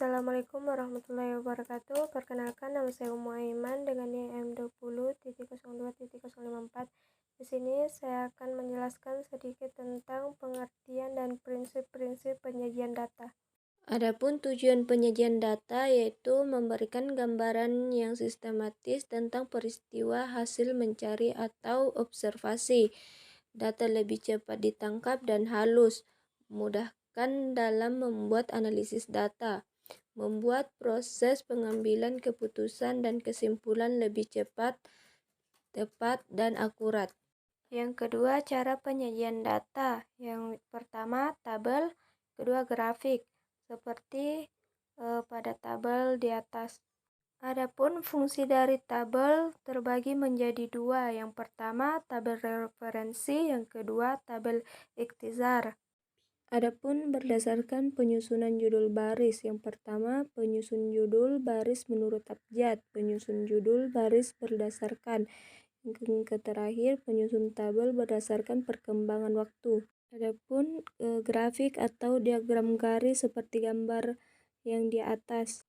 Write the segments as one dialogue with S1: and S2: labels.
S1: Assalamualaikum warahmatullahi wabarakatuh. Perkenalkan, nama saya Umu Aiman dengan NIM M20.02.054. Di sini saya akan menjelaskan sedikit tentang pengertian dan prinsip-prinsip penyajian data. Adapun tujuan penyajian data yaitu memberikan gambaran yang sistematis tentang peristiwa hasil mencari atau observasi. Data lebih cepat ditangkap dan halus, memudahkan dalam membuat analisis data, membuat proses pengambilan keputusan dan kesimpulan lebih cepat, tepat, dan akurat. Yang kedua, cara penyajian data. Yang pertama, tabel. Kedua, grafik. Seperti pada tabel di atas. Adapun fungsi dari tabel terbagi menjadi dua. Yang pertama, tabel referensi. Yang kedua, tabel ikhtisar. Adapun berdasarkan penyusunan judul baris. Yang pertama, penyusun judul baris menurut abjad. Penyusun judul baris berdasarkan. Yang terakhir, penyusun tabel berdasarkan perkembangan waktu. Adapun grafik atau diagram garis seperti gambar yang di atas.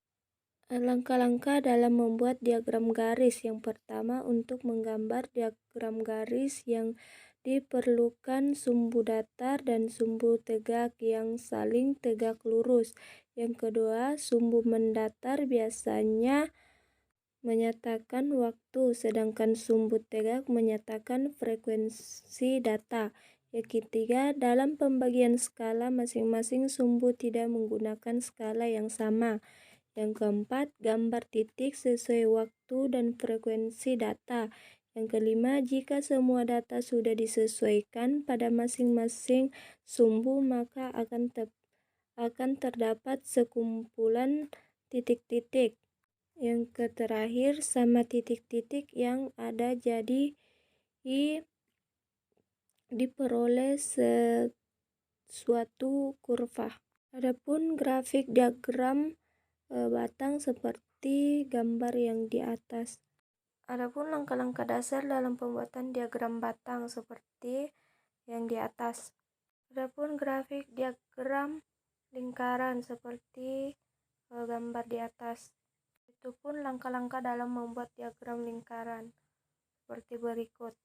S1: Langkah-langkah dalam membuat diagram garis. Yang pertama, untuk menggambar diagram garis yang diperlukan sumbu datar dan sumbu tegak yang saling tegak lurus. Yang kedua, sumbu mendatar biasanya menyatakan waktu, sedangkan sumbu tegak menyatakan frekuensi data. Yang ketiga, dalam pembagian skala masing-masing sumbu tidak menggunakan skala yang sama. Yang keempat, gambar titik sesuai waktu dan frekuensi data. Yang kelima, jika semua data sudah disesuaikan pada masing-masing sumbu, maka akan terdapat sekumpulan titik-titik. Yang terakhir, sama titik-titik yang ada jadi diperoleh suatu kurva. Adapun grafik diagram batang seperti gambar yang di atas. Adapun langkah-langkah dasar dalam pembuatan diagram batang seperti yang di atas. Adapun grafik diagram lingkaran seperti gambar di atas. Itu pun langkah-langkah dalam membuat diagram lingkaran seperti berikut.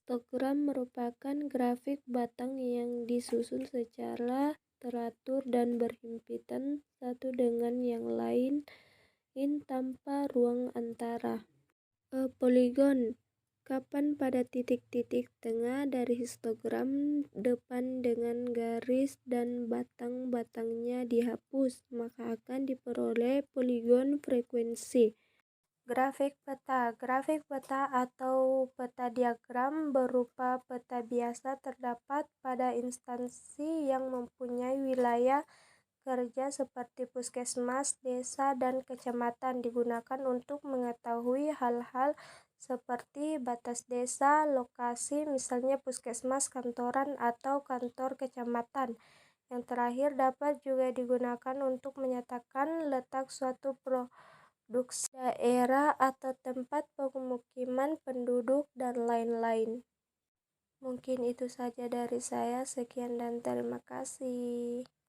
S1: Histogram merupakan grafik batang yang disusun secara teratur dan berhimpitan satu dengan yang lain tanpa ruang antara. Poligon, kapan pada titik-titik tengah dari histogram depan dengan garis dan batang-batangnya dihapus, maka akan diperoleh poligon frekuensi. Grafik peta. Grafik peta atau peta diagram berupa peta biasa terdapat pada instansi yang mempunyai wilayah kerja seperti puskesmas, desa, dan kecamatan, digunakan untuk mengetahui hal-hal seperti batas desa, lokasi, misalnya puskesmas, kantoran, atau kantor kecamatan. Yang terakhir, dapat juga digunakan untuk menyatakan letak suatu produksi daerah atau tempat pemukiman penduduk, dan lain-lain. Mungkin itu saja dari saya. Sekian dan terima kasih.